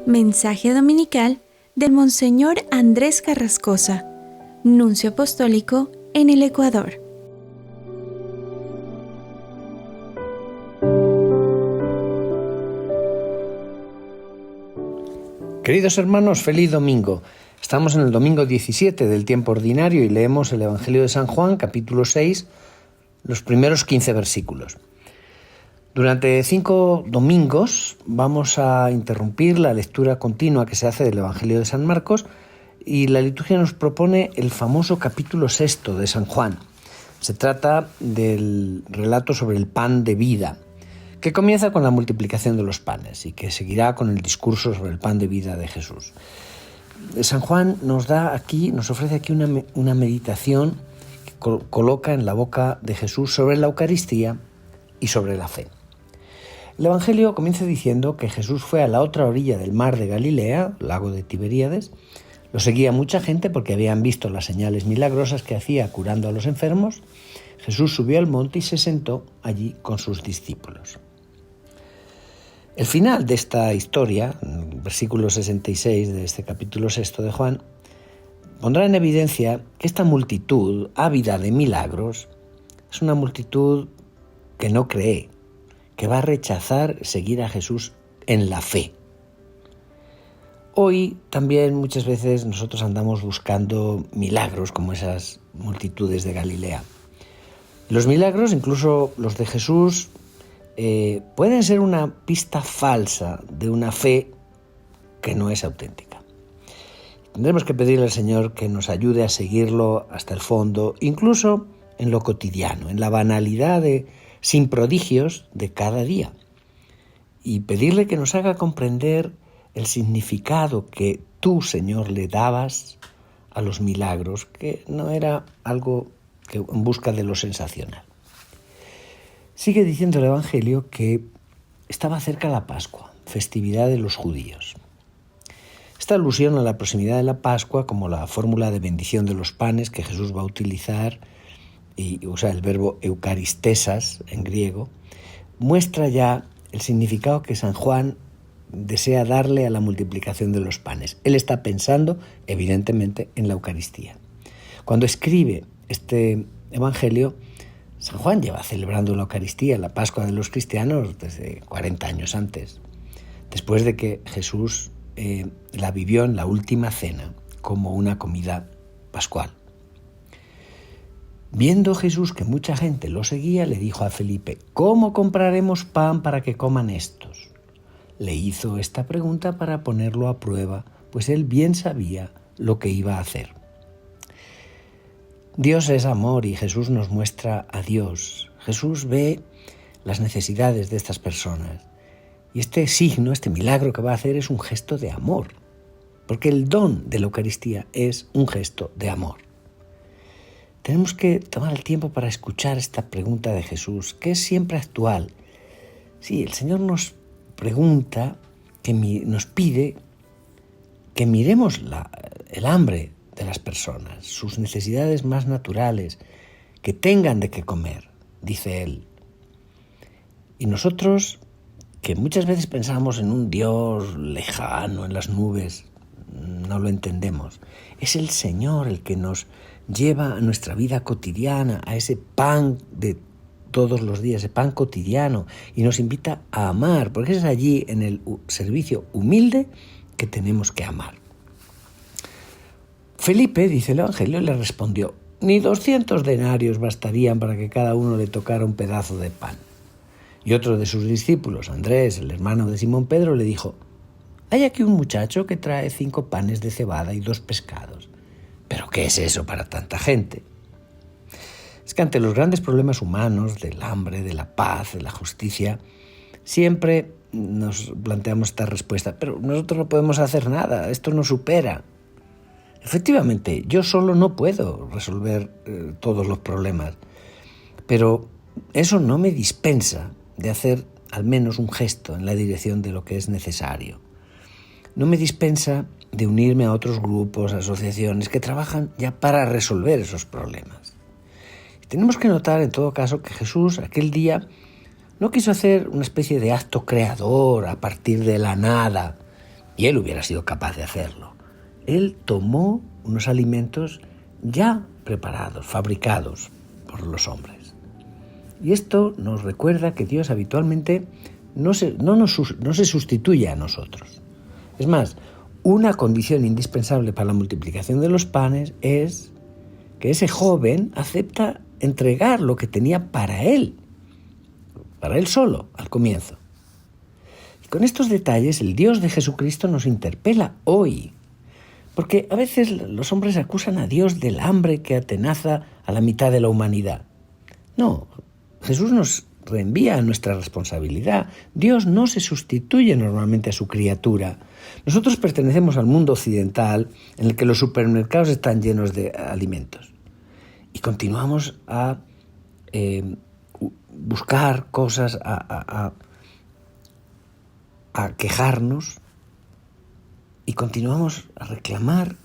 Mensaje dominical del Monseñor Andrés Carrascosa, Nuncio Apostólico en el Ecuador. Queridos hermanos, feliz domingo. Estamos en el domingo 17 del tiempo ordinario y leemos el Evangelio de San Juan, capítulo 6, los primeros 15 versículos. Durante 5 domingos vamos a interrumpir la lectura continua que se hace del Evangelio de San Marcos y la liturgia nos propone el famoso capítulo 6 de San Juan. Se trata del relato sobre el pan de vida, que comienza con la multiplicación de los panes y que seguirá con el discurso sobre el pan de vida de Jesús. San Juan nos ofrece aquí una meditación que coloca en la boca de Jesús sobre la Eucaristía y sobre la fe. El Evangelio comienza diciendo que Jesús fue a la otra orilla del mar de Galilea, lago de Tiberíades. Lo seguía mucha gente porque habían visto las señales milagrosas que hacía curando a los enfermos. Jesús subió al monte y se sentó allí con sus discípulos. El final de esta historia, versículo 66 de este capítulo 6 de Juan, pondrá en evidencia que esta multitud ávida de milagros es una multitud que no cree, que va a rechazar seguir a Jesús en la fe. Hoy también muchas veces nosotros andamos buscando milagros como esas multitudes de Galilea. Los milagros, incluso los de Jesús, pueden ser una pista falsa de una fe que no es auténtica. Tendremos que pedirle al Señor que nos ayude a seguirlo hasta el fondo, incluso en lo cotidiano, en la banalidad sin prodigios de cada día, y pedirle que nos haga comprender el significado que tú, Señor, le dabas a los milagros, que no era algo que en busca de lo sensacional. Sigue diciendo el Evangelio que estaba cerca la Pascua, festividad de los judíos. Esta alusión a la proximidad de la Pascua, como la fórmula de bendición de los panes que Jesús va a utilizar, y usa el verbo eucaristesas en griego, muestra ya el significado que San Juan desea darle a la multiplicación de los panes. Él está pensando, evidentemente, en la Eucaristía. Cuando escribe este Evangelio, San Juan lleva celebrando la Eucaristía, la Pascua de los cristianos, desde 40 años antes, después de que Jesús la vivió en la última cena como una comida pascual. Viendo Jesús que mucha gente lo seguía, le dijo a Felipe: ¿cómo compraremos pan para que coman estos? Le hizo esta pregunta para ponerlo a prueba, pues él bien sabía lo que iba a hacer. Dios es amor y Jesús nos muestra a Dios. Jesús ve las necesidades de estas personas. Y este signo, este milagro que va a hacer es un gesto de amor, porque el don de la Eucaristía es un gesto de amor. Tenemos que tomar el tiempo para escuchar esta pregunta de Jesús, que es siempre actual. Sí, el Señor nos pregunta, nos pide que miremos el hambre de las personas, sus necesidades más naturales, que tengan de qué comer, dice Él. Y nosotros, que muchas veces pensamos en un Dios lejano, en las nubes, no lo entendemos. Es el Señor el que nos lleva a nuestra vida cotidiana, a ese pan de todos los días, ese pan cotidiano, y nos invita a amar, porque es allí, en el servicio humilde, que tenemos que amar. Felipe, dice el Evangelio, le respondió: ni 200 denarios bastarían para que cada uno le tocara un pedazo de pan. Y otro de sus discípulos, Andrés, el hermano de Simón Pedro, le dijo: hay aquí un muchacho que trae 5 panes de cebada y 2 pescados. ¿Pero qué es eso para tanta gente? Es que ante los grandes problemas humanos, del hambre, de la paz, de la justicia, siempre nos planteamos esta respuesta: pero nosotros no podemos hacer nada, esto nos supera. Efectivamente, yo solo no puedo resolver todos los problemas, pero eso no me dispensa de hacer al menos un gesto en la dirección de lo que es necesario. No me dispensa de unirme a otros grupos, asociaciones que trabajan ya para resolver esos problemas. Y tenemos que notar en todo caso que Jesús aquel día no quiso hacer una especie de acto creador a partir de la nada, y él hubiera sido capaz de hacerlo. Él tomó unos alimentos ya preparados, fabricados por los hombres. Y esto nos recuerda que Dios habitualmente no se sustituye a nosotros. Es más, una condición indispensable para la multiplicación de los panes es que ese joven acepta entregar lo que tenía para él solo, al comienzo. Y con estos detalles, el Dios de Jesucristo nos interpela hoy, porque a veces los hombres acusan a Dios del hambre que atenaza a la mitad de la humanidad. No, Jesús nos reenvía a nuestra responsabilidad. Dios no se sustituye normalmente a su criatura. Nosotros pertenecemos al mundo occidental en el que los supermercados están llenos de alimentos. Y continuamos a buscar cosas, a quejarnos, y continuamos a reclamar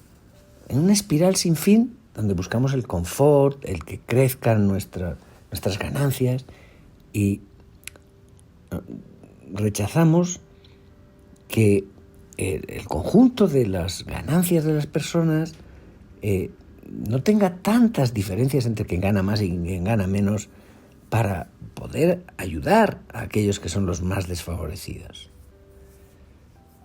en una espiral sin fin donde buscamos el confort, el que crezcan nuestras ganancias, y rechazamos que el conjunto de las ganancias de las personas no tenga tantas diferencias entre quien gana más y quien gana menos para poder ayudar a aquellos que son los más desfavorecidos.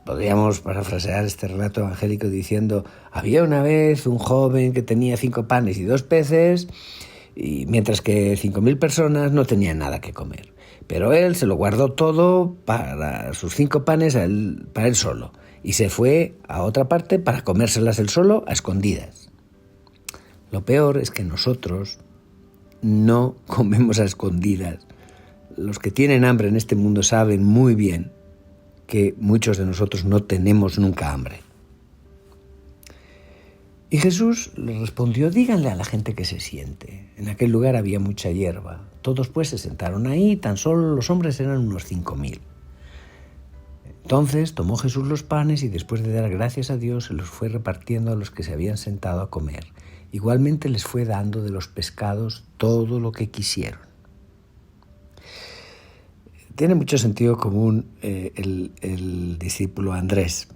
Podríamos parafrasear este relato evangélico diciendo: había una vez un joven que tenía 5 panes y 2 peces, y mientras que 5.000 personas no tenían nada que comer. Pero él se lo guardó todo para sus 5 panes para él solo, y se fue a otra parte para comérselas él solo a escondidas. Lo peor es que nosotros no comemos a escondidas. Los que tienen hambre en este mundo saben muy bien que muchos de nosotros no tenemos nunca hambre. Y Jesús les respondió: díganle a la gente que se siente. En aquel lugar había mucha hierba. Todos pues se sentaron ahí, tan solo los hombres eran unos 5.000. Entonces tomó Jesús los panes y después de dar gracias a Dios se los fue repartiendo a los que se habían sentado a comer. Igualmente les fue dando de los pescados todo lo que quisieron. Tiene mucho sentido común el discípulo Andrés.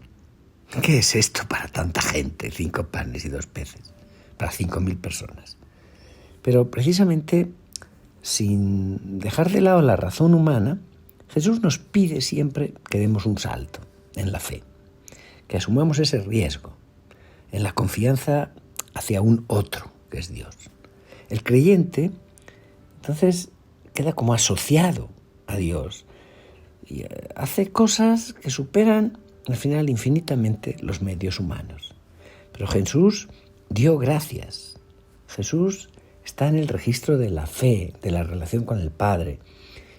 ¿Qué es esto para tanta gente? 5 panes y 2 peces, para 5.000 personas. Pero precisamente, sin dejar de lado la razón humana, Jesús nos pide siempre que demos un salto en la fe, que asumamos ese riesgo, en la confianza hacia un otro, que es Dios. El creyente, entonces, queda como asociado a Dios y hace cosas que superan al final infinitamente los medios humanos. Pero Jesús dio gracias. Jesús está en el registro de la fe, de la relación con el Padre.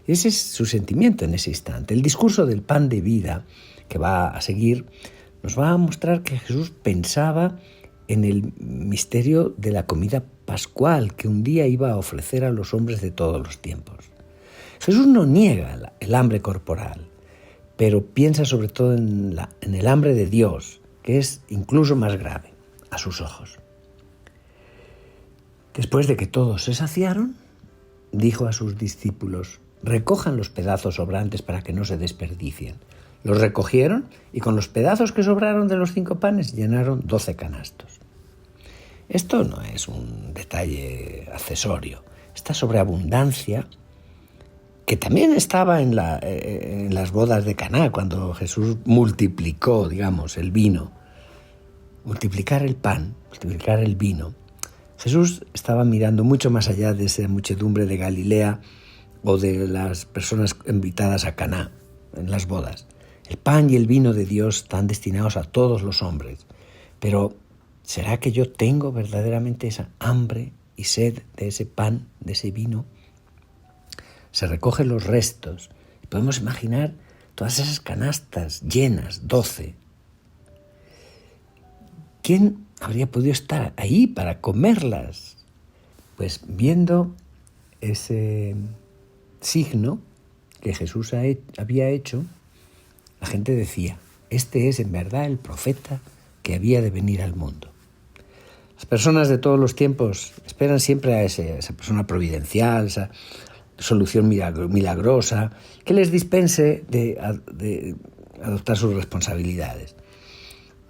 Y ese es su sentimiento en ese instante. El discurso del pan de vida que va a seguir nos va a mostrar que Jesús pensaba en el misterio de la comida pascual que un día iba a ofrecer a los hombres de todos los tiempos. Jesús no niega el hambre corporal, pero piensa sobre todo en el hambre de Dios, que es incluso más grave a sus ojos. Después de que todos se saciaron, dijo a sus discípulos: recojan los pedazos sobrantes para que no se desperdicien. Los recogieron y con los pedazos que sobraron de los 5 panes llenaron 12 canastos. Esto no es un detalle accesorio. Esta sobreabundancia, que también estaba en las bodas de Caná, cuando Jesús multiplicó, el vino. Multiplicar el pan, multiplicar el vino. Jesús estaba mirando mucho más allá de esa muchedumbre de Galilea o de las personas invitadas a Caná en las bodas. El pan y el vino de Dios están destinados a todos los hombres. Pero, ¿será que yo tengo verdaderamente esa hambre y sed de ese pan, de ese vino? Se recogen los restos y podemos imaginar todas esas canastas llenas, 12. ¿Quién habría podido estar ahí para comerlas? Pues viendo ese signo que Jesús había hecho, la gente decía: este es en verdad el profeta que había de venir al mundo. Las personas de todos los tiempos esperan siempre a esa persona providencial, esa solución milagrosa, que les dispense de adoptar sus responsabilidades.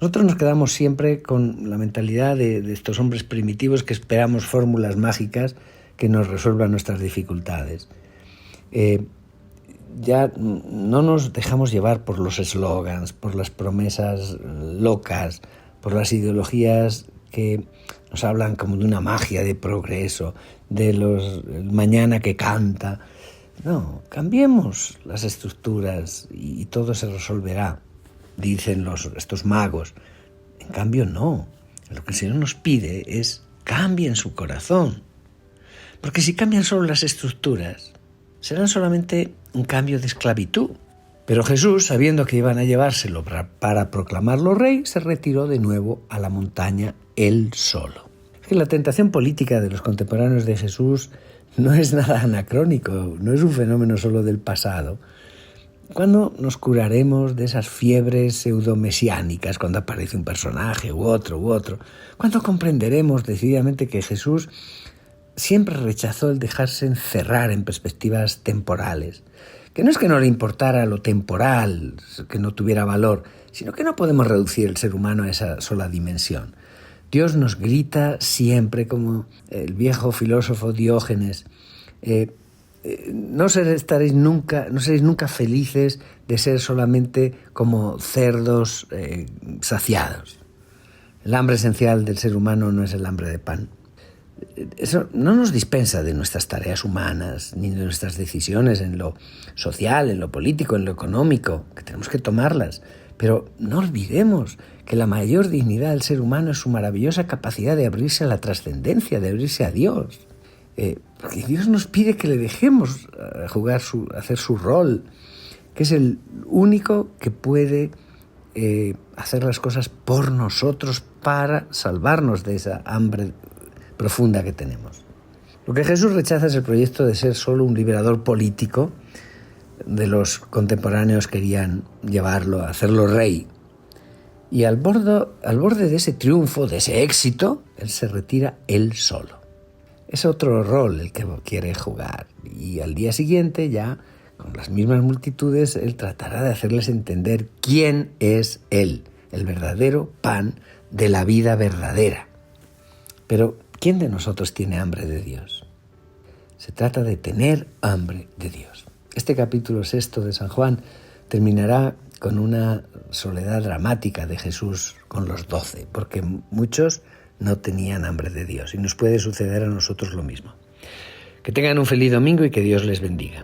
Nosotros nos quedamos siempre con la mentalidad de estos hombres primitivos que esperamos fórmulas mágicas que nos resuelvan nuestras dificultades. Ya no nos dejamos llevar por los eslogans, por las promesas locas, por las ideologías que nos hablan como de una magia de progreso, el mañana que canta. No, cambiemos las estructuras y todo se resolverá, dicen estos magos. En cambio, no. Lo que el Señor nos pide es cambien su corazón. Porque si cambian solo las estructuras, serán solamente un cambio de esclavitud. Pero Jesús, sabiendo que iban a llevárselo para proclamarlo rey, se retiró de nuevo a la montaña él solo. Es que la tentación política de los contemporáneos de Jesús no es nada anacrónico, no es un fenómeno solo del pasado. ¿Cuándo nos curaremos de esas fiebres pseudomesiánicas cuando aparece un personaje u otro? ¿Cuándo comprenderemos decididamente que Jesús siempre rechazó el dejarse encerrar en perspectivas temporales? Que no es que no le importara lo temporal, que no tuviera valor, sino que no podemos reducir el ser humano a esa sola dimensión. Dios nos grita siempre, como el viejo filósofo Diógenes, no seréis nunca felices de ser solamente como cerdos saciados. El hambre esencial del ser humano no es el hambre de pan. Eso no nos dispensa de nuestras tareas humanas, ni de nuestras decisiones en lo social, en lo político, en lo económico, que tenemos que tomarlas. Pero no olvidemos que la mayor dignidad del ser humano es su maravillosa capacidad de abrirse a la trascendencia, de abrirse a Dios. Porque Dios nos pide que le dejemos hacer su rol, que es el único que puede hacer las cosas por nosotros para salvarnos de esa hambre profunda que tenemos. Lo que Jesús rechaza es el proyecto de ser solo un liberador político. De los contemporáneos querían llevarlo, a hacerlo rey. Y al borde de ese triunfo, de ese éxito, él se retira él solo. Es otro rol el que quiere jugar. Y al día siguiente, ya con las mismas multitudes, él tratará de hacerles entender quién es él, el verdadero pan de la vida verdadera. Pero ¿quién de nosotros tiene hambre de Dios? Se trata de tener hambre de Dios. Este capítulo 6 de San Juan terminará con una soledad dramática de Jesús con los 12, porque muchos no tenían hambre de Dios y nos puede suceder a nosotros lo mismo. Que tengan un feliz domingo y que Dios les bendiga.